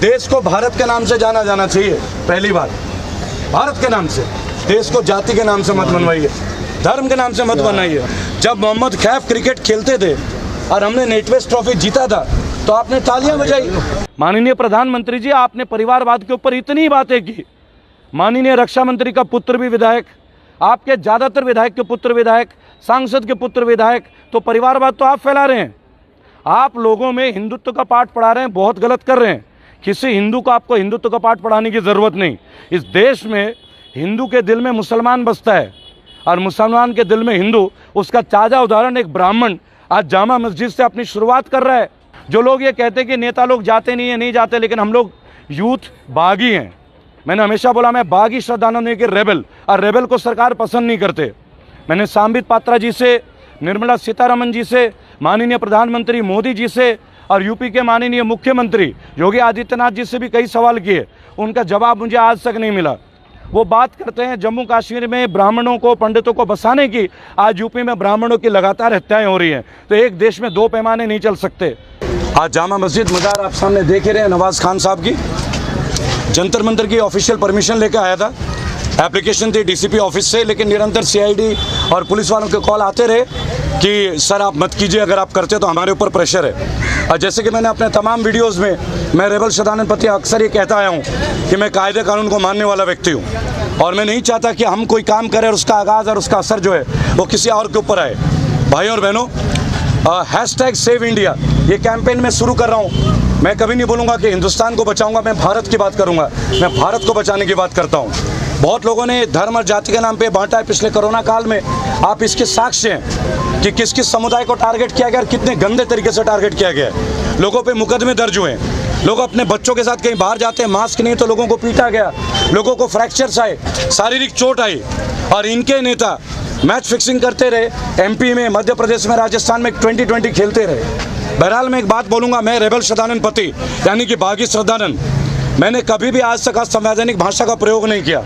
देश को भारत के नाम से जाना जाना चाहिए। पहली बात, भारत के नाम से, देश को जाति के नाम से मत बनवाइए, धर्म के नाम से मत बनाइए। जब मोहम्मद कैफ क्रिकेट खेलते थे और हमने नेटवेस्ट ट्रॉफी जीता था तो आपने तालियां बजाई। माननीय प्रधानमंत्री जी, आपने परिवारवाद के ऊपर इतनी बातें की। माननीय रक्षा मंत्री का पुत्र भी विधायक, आपके ज़्यादातर विधायक के पुत्र विधायक, सांसद के पुत्र विधायक, तो परिवारवाद तो आप फैला रहे हैं। आप लोगों में हिंदुत्व का पाठ पढ़ा रहे हैं, बहुत गलत कर रहे हैं। किसी हिंदू को आपको हिंदुत्व का पाठ पढ़ाने की ज़रूरत नहीं। इस देश में हिंदू के दिल में मुसलमान बसता है और मुसलमान के दिल में हिंदू। उसका ताज़ा उदाहरण एक ब्राह्मण आज जामा मस्जिद से अपनी शुरुआत कर रहा है। जो लोग ये कहते हैं कि नेता लोग जाते नहीं है, नहीं जाते, लेकिन हम लोग यूथ बागी हैं। मैंने हमेशा बोला मैं बागी श्रद्धानंद नहीं कि रेबल, और रेबल को सरकार पसंद नहीं करते। मैंने सांबित पात्रा जी से, निर्मला सीतारमण जी से, माननीय प्रधानमंत्री मोदी जी से और यूपी के माननीय मुख्यमंत्री योगी आदित्यनाथ जी से भी कई सवाल किए। उनका जवाब मुझे आज तक नहीं मिला। वो बात करते हैं जम्मू कश्मीर में ब्राह्मणों को, पंडितों को बसाने की, आज यूपी में ब्राह्मणों की लगातार हत्याएं हो रही हैं। तो एक देश में दो पैमाने नहीं चल सकते। आज जामा मस्जिद मज़ार आप सामने देख ही रहे हैं, नवाज़ खान साहब की जंतर मंतर की ऑफिशियल परमिशन लेकर आया था। एप्लीकेशन थी डीसीपी ऑफिस से, लेकिन निरंतर सीआईडी और पुलिस वालों के कॉल आते रहे कि सर आप मत कीजिए, अगर आप करते तो हमारे ऊपर प्रेशर है। और जैसे कि मैंने अपने तमाम वीडियोस में मैं रेबल श्रद्धानंद पति अक्सर ये कहता आया हूँ कि मैं कायदे कानून को मानने वाला व्यक्ति हूँ और मैं नहीं चाहता कि हम कोई काम करें और उसका आगाज़ और उसका असर जो है वो किसी और के ऊपर आए। भाई और बहनों, हैशटैग सेव इंडिया ये कैंपेन मैं शुरू कर रहा हूँ। मैं कभी नहीं बोलूँगा कि हिंदुस्तान को बचाऊँगा, मैं भारत की बात करूँगा। मैं भारत को बचाने की बात करता हूँ। बहुत लोगों ने धर्म और जाति के नाम पे बांटा है पिछले कोरोना काल में। आप इसके साक्ष्य हैं कि किस किस समुदाय को टारगेट किया गया और कितने गंदे तरीके से टारगेट किया गया है। लोगों पे मुकदमे दर्ज हुए, लोग अपने बच्चों के साथ कहीं बाहर जाते हैं, मास्क नहीं तो लोगों को पीटा गया, लोगों को फ्रैक्चर्स आए, शारीरिक चोट आई, और इनके नेता मैच फिक्सिंग करते रहे। एमपी में, मध्य प्रदेश में, राजस्थान में 2020 खेलते रहे। बहरहाल मैं एक बात बोलूँगा, मैं रेबल श्रद्धानंद पति यानी कि बागी श्रद्धानंद, मैंने कभी भी आज तक असंवैधानिक भाषा का प्रयोग नहीं किया।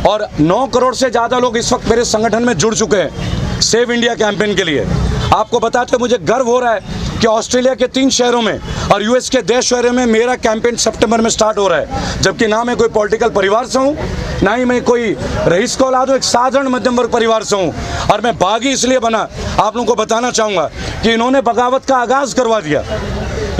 और 9 करोड़ से ज़्यादा लोग इस वक्त मेरे संगठन में जुड़ चुके हैं सेव इंडिया कैंपेन के लिए। आपको बताते मुझे गर्व हो रहा है कि ऑस्ट्रेलिया के 3 शहरों में और यूएस के 10 शहरों में मेरा कैंपेन सितंबर में स्टार्ट हो रहा है। जबकि ना मैं कोई पॉलिटिकल परिवार से हूँ, ना ही मैं कोई रईस को औलाद हूँ, एक साधारण मध्यम वर्ग परिवार से हूँ। और मैं बागी इसलिए बना, आप लोगों को बताना चाहूँगा कि इन्होंने बगावत का आगाज़ करवा दिया।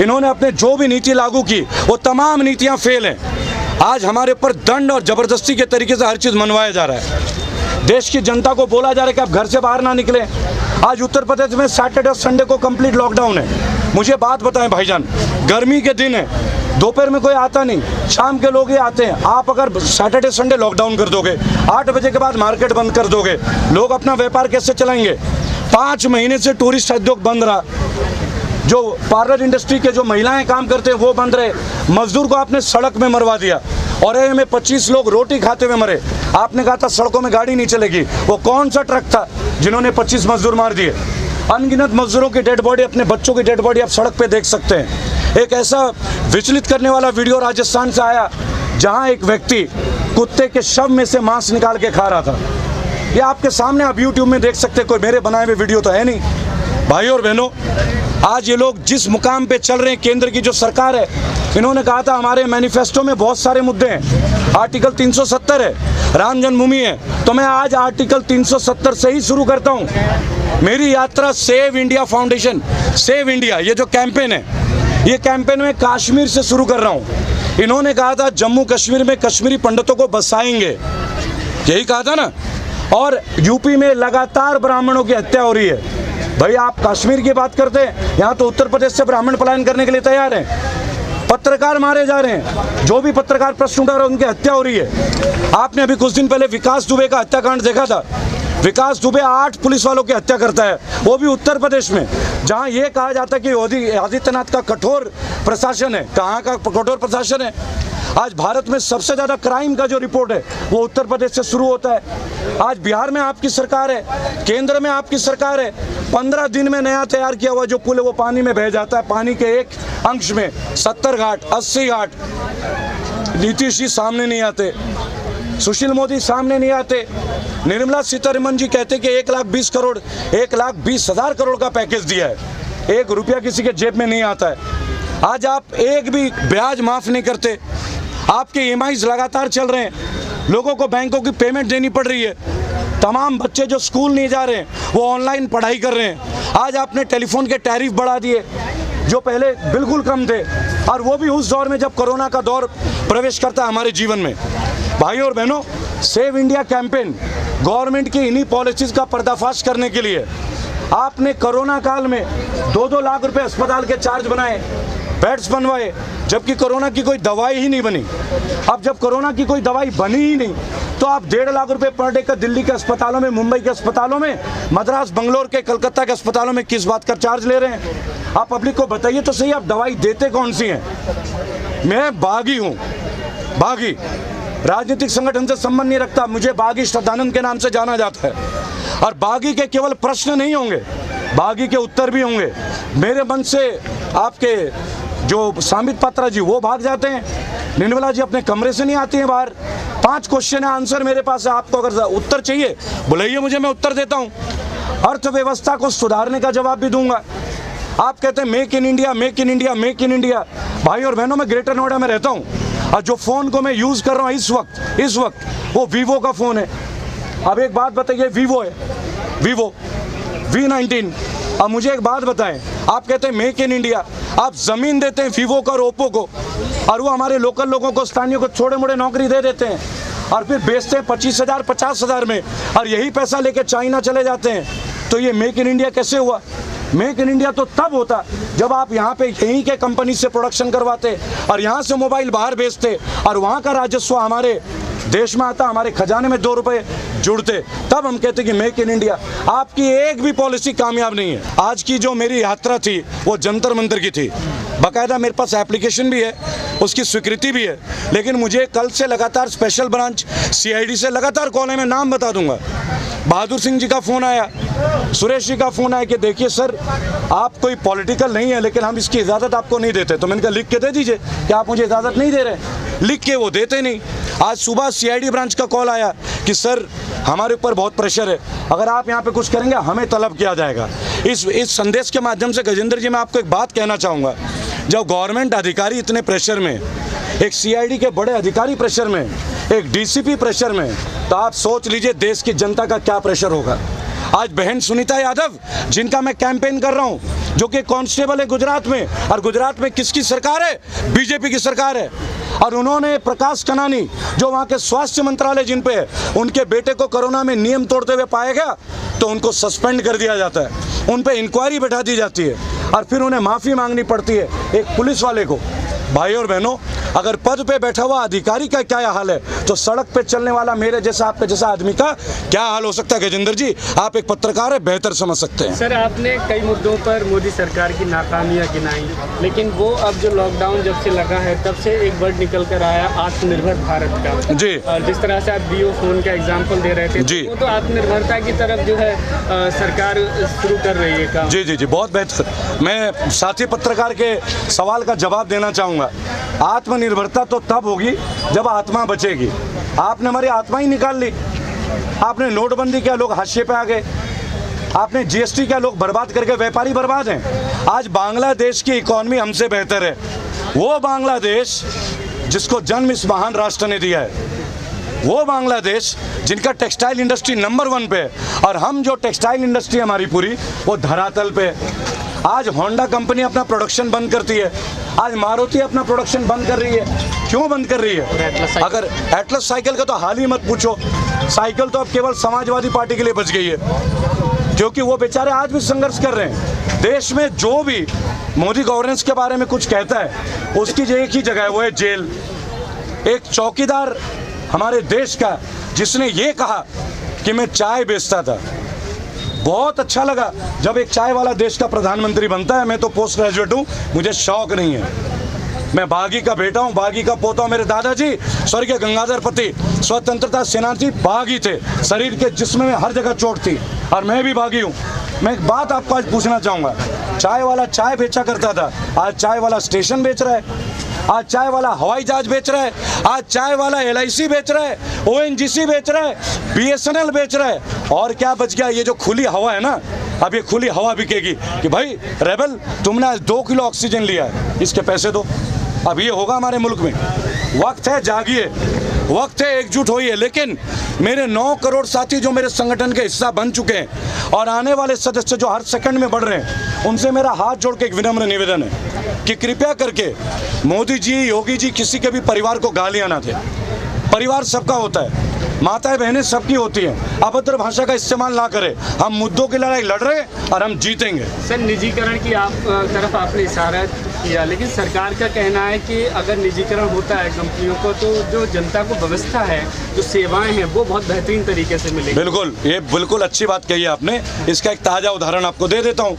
इन्होंने अपने जो भी नीति लागू की वो तमाम नीतियाँ फेल हैं। आज हमारे ऊपर दंड और ज़बरदस्ती के तरीके से हर चीज़ मनवाया जा रहा है। देश की जनता को बोला जा रहा है कि आप घर से बाहर ना निकलें। आज उत्तर प्रदेश में सैटरडे और संडे को कंप्लीट लॉकडाउन है। मुझे बात बताएं भाईजान, गर्मी के दिन है, दोपहर में कोई आता नहीं, शाम के लोग ही आते हैं। आप अगर सैटरडे संडे लॉकडाउन कर दोगे, 8 बजे के बाद मार्केट बंद कर दोगे, लोग अपना व्यापार कैसे चलाएंगे? 5 महीने से टूरिस्ट उद्योग बंद रहा, जो पार्लर इंडस्ट्री के जो महिलाएं काम करते हैं वो बंद रहे, मजदूर को आपने सड़क में मरवा दिया। और में 25 लोग रोटी खाते हुए मरे। आपने कहा था सड़कों में गाड़ी नहीं चलेगी, वो कौन सा ट्रक था जिन्होंने 25 मजदूर मार दिए? अनगिनत मजदूरों की डेड बॉडी, अपने बच्चों की डेड बॉडी आप सड़क पे देख सकते हैं। एक ऐसा विचलित करने वाला वीडियो राजस्थान से आया जहां एक व्यक्ति कुत्ते के शव में से मांस निकाल के खा रहा था। ये आपके सामने आप यूट्यूब में देख सकते हैं, कोई मेरे बनाए हुए वीडियो तो है नहीं। भाई और बहनों, आज ये लोग जिस मुकाम पे चल रहे हैं, केंद्र की जो सरकार है, इन्होंने कहा था हमारे मैनिफेस्टो में बहुत सारे मुद्दे हैं, आर्टिकल 370 है, राम जन्मभूमि है। तो मैं आज आर्टिकल 370 से ही शुरू करता हूँ मेरी यात्रा। Save India foundation, save India ये जो कैंपेन है, ये कैंपेन मैं कश्मीर से शुरू कर रहा हूँ। इन्होंने कहा था जम्मू कश्मीर में कश्मीरी पंडितों को बसाएंगे, यही कहा था ना। और यूपी में लगातार ब्राह्मणों की हत्या हो रही है। भाई आप कश्मीर की बात करते हैं, यहाँ तो उत्तर प्रदेश से ब्राह्मण पलायन करने के लिए तैयार हैं। पत्रकार मारे जा रहे हैं, जो भी पत्रकार प्रश्न उठा रहे हैं उनकी हत्या हो रही है। आपने अभी कुछ दिन पहले विकास दुबे का हत्याकांड देखा था। विकास दुबे 8 पुलिस वालों की हत्या करता है, वो भी उत्तर प्रदेश में, जहां ये कहा जाता है कि योगी आदित्यनाथ का कठोर प्रशासन है। कहाँ का कठोर प्रशासन है? आज भारत में सबसे ज़्यादा क्राइम का जो रिपोर्ट है वो उत्तर प्रदेश से शुरू होता है। आज बिहार में आपकी सरकार है, केंद्र में आपकी सरकार है। 15 दिन में नया तैयार किया हुआ जो पुल है वो पानी में बह जाता है। पानी के एक अंश में 70 घाट, 80 घाट। नीतीश जी सामने नहीं आते, सुशील मोदी सामने नहीं आते। निर्मला सीतारमण जी कहते कि 1,20 करोड़, 1,20,000 करोड़ का पैकेज दिया है, 1 रुपया किसी के जेब में नहीं आता है। आज आप एक भी ब्याज माफ़ नहीं करते, आपके EMIs लगातार चल रहे हैं, लोगों को बैंकों की पेमेंट देनी पड़ रही है, तमाम बच्चे जो स्कूल नहीं जा रहे हैं वो ऑनलाइन पढ़ाई कर रहे हैं। आज आपने टेलीफोन के टैरिफ बढ़ा दिए जो पहले बिल्कुल कम थे, और वो भी उस दौर में जब कोरोना का दौर प्रवेश करता है हमारे जीवन में। भाई और बहनों, सेव इंडिया कैंपेन गवर्नमेंट की इन्हीं पॉलिसीज़ का पर्दाफाश करने के लिए आपने कोरोना काल में 2-2 लाख रुपए अस्पताल के चार्ज बनाए, बेड्स बनवाए, जबकि कोरोना की कोई दवाई ही नहीं बनी। अब जब कोरोना की कोई दवाई बनी ही नहीं तो आप 1.5 लाख रुपए पर डे का दिल्ली के अस्पतालों में, मुंबई के अस्पतालों में, मद्रास, बंगलोर के, कलकत्ता के अस्पतालों में किस बात का चार्ज ले रहे हैं? आप पब्लिक को बताइए तो सही, आप दवाई देते कौन सी हैं? मैं बागी हूँ, बागी, राजनीतिक संगठन से संबंध नहीं रखता, मुझे बागी श्रद्धानंद के नाम से जाना जाता है। और बागी के केवल प्रश्न नहीं होंगे, बागी के उत्तर भी होंगे। मेरे मन से आपके जो सामित पात्रा जी वो भाग जाते हैं, निर्मला जी अपने कमरे से नहीं आती हैं बाहर। 5 क्वेश्चन है, आंसर मेरे पास है, आपको अगर उत्तर चाहिए बुलाइए मुझे, मैं उत्तर देता हूँ। अर्थव्यवस्था को सुधारने का जवाब भी दूंगा। आप कहते हैं make in India, make in India, make in India. भाई और बहनों, मैं ग्रेटर नोएडा में रहता हूँ और जो फ़ोन को मैं यूज़ कर रहा हूँ इस वक्त वो वीवो का फ़ोन है। अब एक बात बताइए, वीवो है, वीवो V19। अब मुझे एक बात बताएं, आप कहते हैं मेक इन इंडिया, आप ज़मीन देते हैं वीवो को और ओप्पो को, और वो हमारे लोकल लोगों को, स्थानीय को छोटे मोटे नौकरी दे देते हैं और फिर बेचते हैं 25,000 50,000 में, और यही पैसा लेके चाइना चले जाते हैं। तो ये मेक इन इंडिया कैसे हुआ? मेक इन इंडिया तो तब होता जब आप यहाँ पे यहीं के कंपनी से प्रोडक्शन करवाते और यहाँ से मोबाइल बाहर बेचते और वहाँ का राजस्व हमारे देश में आता, हमारे खजाने में 2 रुपए जुड़ते, तब हम कहते कि मेक इन इंडिया। आपकी एक भी पॉलिसी कामयाब नहीं है। आज की जो मेरी यात्रा थी वो जंतर मंतर की थी, बाकायदा मेरे पास एप्लीकेशन भी है, उसकी स्वीकृति भी है, लेकिन मुझे कल से लगातार स्पेशल ब्रांच CID से लगातार कॉल है, मैं नाम बता दूंगा। बहादुर सिंह जी का फ़ोन आया, सुरेश जी का फ़ोन आया कि देखिए सर आप कोई पॉलिटिकल नहीं है लेकिन हम इसकी इजाज़त आपको नहीं देते। तो मैंने कहा लिख के दे दीजिए कि आप मुझे इजाज़त नहीं दे रहे, लिख के वो देते नहीं। आज सुबह CID ब्रांच का कॉल आया कि सर हमारे ऊपर बहुत प्रेशर है, अगर आप यहाँ पे कुछ करेंगे हमें तलब किया जाएगा। इस संदेश के माध्यम से गजेंद्र जी मैं आपको एक बात कहना चाहूँगा, जब गवर्नमेंट अधिकारी इतने प्रेशर में, एक CID के बड़े अधिकारी प्रेशर में, एक DCP प्रेशर में, तो आप सोच लीजिए देश की जनता का क्या प्रेशर होगा। आज बहन सुनीता यादव जिनका मैं कैंपेन कर रहा हूँ, जो कि कांस्टेबल है गुजरात में, और गुजरात में किसकी सरकार है? BJP की सरकार है। और उन्होंने प्रकाश कनानी जो वहाँ के स्वास्थ्य मंत्रालय जिन पे है, उनके बेटे को कोरोना में नियम तोड़ते हुए पाया गया तो उनको सस्पेंड कर दिया जाता है, उन पे इंक्वायरी बैठा दी जाती है और फिर उन्हें माफ़ी मांगनी पड़ती है एक पुलिस वाले को। भाई और बहनों, अगर पद पे बैठा हुआ अधिकारी का क्या हाल है तो सड़क पे चलने वाला मेरे जैसा, आपके जैसा आदमी का क्या हाल हो सकता है? गजेंद्र जी, आप एक पत्रकार है, बेहतर समझ सकते हैं। सर, आपने कई मुद्दों पर मोदी सरकार की नाकामियां गिनाई, लेकिन वो अब जो लॉकडाउन जब से लगा है तब से एक वर्ड निकल कर आया आत्मनिर्भर भारत का। जी। और जिस तरह से आप Vivo फोन का एग्जाम्पल दे रहे थे, जी, वो तो आत्मनिर्भरता की तरफ जो है सरकार शुरू कर रही है काम। जी जी जी, बहुत बेहतर। मैं साथी पत्रकार के सवाल का जवाब देना चाहूँगा। आत्मनिर्भरता तो तब होगी जब आत्मा बचेगी। आपने हमारी आत्मा ही निकाल ली। आपने नोटबंदी किया, लोग हाशिए पे आ गए। आपने GST किया, लोग बर्बाद करके, व्यापारी बर्बाद हैं। आज बांग्लादेश की इकॉनमी हमसे बेहतर है। वो बांग्लादेश जिसको जन्म इस महान राष्ट्र ने दिया है, वो बांग्लादेश जिनका टेक्सटाइल इंडस्ट्री नंबर 1 पे है, और हम जो टेक्सटाइल इंडस्ट्री हमारी पूरी वो धरातल पे। आज होंडा कंपनी अपना प्रोडक्शन बंद करती है, आज मारुति अपना प्रोडक्शन बंद कर रही है। क्यों बंद कर रही है? अगर एटलस साइकिल का तो हाल ही मत पूछो, साइकिल तो अब केवल समाजवादी पार्टी के लिए बच गई है, क्योंकि वो बेचारे आज भी संघर्ष कर रहे हैं। देश में जो भी मोदी गवर्नेंस के बारे में कुछ कहता है उसकी जो एक ही जगह है, वो है जेल। एक चौकीदार हमारे देश का जिसने ये कहा कि मैं चाय बेचता था, बहुत अच्छा लगा जब एक चाय वाला देश का प्रधानमंत्री बनता है। मैं तो पोस्ट ग्रेजुएट हूँ, मुझे शौक नहीं है। मैं बागी का बेटा हूँ, बागी का पोता हूँ। मेरे दादाजी स्वर्गीय गंगाधर पति स्वतंत्रता सेनानी बागी थे, शरीर के जिस्म में हर जगह चोट थी, और मैं भी बागी हूँ। मैं एक बात आपको आज पूछना चाहूँगा, चाय वाला चाय बेचा करता था, आज चाय वाला स्टेशन बेच रहा है, आज चाय वाला हवाई जहाज बेच रहा है, आज चाय वाला LIC बेच रहा है, ONGC बेच रहा है, BSNL बेच रहा है। और क्या बच गया? ये जो खुली हवा है ना, अब ये खुली हवा बिकेगी कि भाई रेबल तुमने आज 2 किलो ऑक्सीजन लिया है, इसके पैसे दो। अब ये होगा हमारे मुल्क में। वक्त है जागिए, वक्त है एकजुट होइए। लेकिन मेरे 9 करोड़ साथी जो मेरे संगठन के हिस्सा बन चुके हैं और आने वाले सदस्य जो हर सेकंड में बढ़ रहे हैं, उनसे मेरा हाथ जोड़ के एक विनम्र निवेदन है कि कृपया करके मोदी जी, योगी जी किसी के भी परिवार को गालियां ना दें। परिवार सबका होता है, माताएं बहनें सबकी होती हैं। अभद्र भाषा का इस्तेमाल ना करें। हम मुद्दों की लड़ाई लड़ रहे हैं और हम जीतेंगे। सर, निजीकरण की तरफ आपने इशारा किया, लेकिन सरकार का कहना है कि अगर निजीकरण होता है कंपनियों को तो जो जनता को व्यवस्था है, जो सेवाएं हैं, वो बहुत बेहतरीन तरीके से मिलेगी। बिल्कुल, ये बिल्कुल अच्छी बात कही है आपने। इसका एक ताज़ा उदाहरण आपको दे देता हूँ।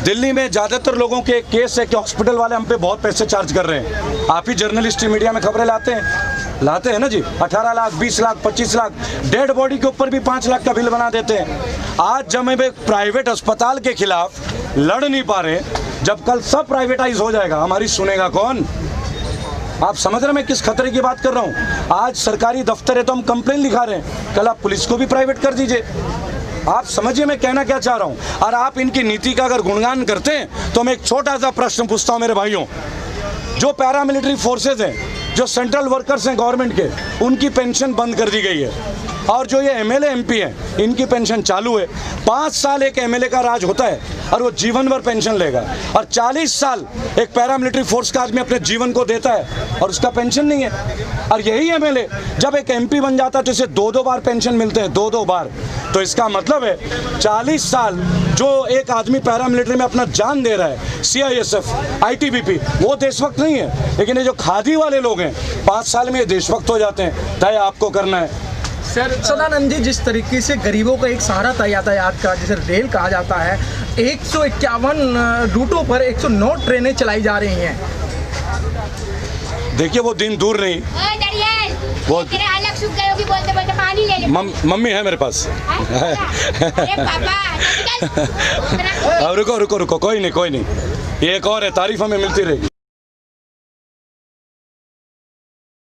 दिल्ली में ज़्यादातर लोगों के केस है कि हॉस्पिटल वाले हम पे बहुत पैसे चार्ज कर रहे हैं। आप ही जर्नलिस्ट मीडिया में खबरें लाते हैं ना जी, 18 लाख, 20 लाख, 25 लाख, डेड बॉडी के ऊपर भी 5 लाख का बिल बना देते हैं। आज जब हम एक प्राइवेट अस्पताल के खिलाफ लड़ नहीं पा रहे, जब कल सब प्राइवेटाइज हो जाएगा, हमारी सुनेगा कौन? आप समझ रहे मैं किस खतरे की बात कर रहा हूँ? आज सरकारी दफ्तर है तो हम कंप्लेन लिखा रहे हैं, कल आप पुलिस को भी प्राइवेट कर दीजिए। आप समझिए मैं कहना क्या चाह रहा हूँ। और आप इनकी नीति का अगर गुणगान करते हैं तो मैं एक छोटा सा प्रश्न पूछता हूँ मेरे भाइयों, जो पैरामिलिट्री फोर्सेज हैं, जो सेंट्रल वर्कर्स हैं गवर्नमेंट के, उनकी पेंशन बंद कर दी गई है। और जो ये एमएलए एमपी हैं, इनकी पेंशन चालू है। 5 साल एक एमएलए का राज होता है और वो जीवन भर पेंशन लेगा, और 40 साल एक पैरामिलिट्री फोर्स का आदमी अपने जीवन को देता है और उसका पेंशन नहीं है। और यही एमएलए जब एक एमपी बन जाता है तो इसे 2-2 बार पेंशन मिलते हैं, 2-2 बार। तो इसका मतलब है 40 साल जो एक आदमी पैरामिलिट्री में अपना जान दे रहा है, सीआईएसएफ, आईटीबीपी, वो देशभक्त नहीं है। लेकिन ये जो खादी वाले लोग हैं, 5 साल में ये देशभक्त हो जाते हैं। तय आपको करना है। सर सदानंद जी, जिस तरीके से गरीबों का एक सहारा था यातायात का, जिसे रेल कहा जाता है, 151 रूटों पर 109 ट्रेनें चलाई जा रही हैं। देखिए वो दिन दूर नहीं, वो तेरे अलग सूख गए होगी, बोलते बोलते पानी ले ले। मम्मी है मेरे पास। अरे पापा अब रुको, कोई नहीं, ये एक और है, तारीफ हमें मिलती रहेगी।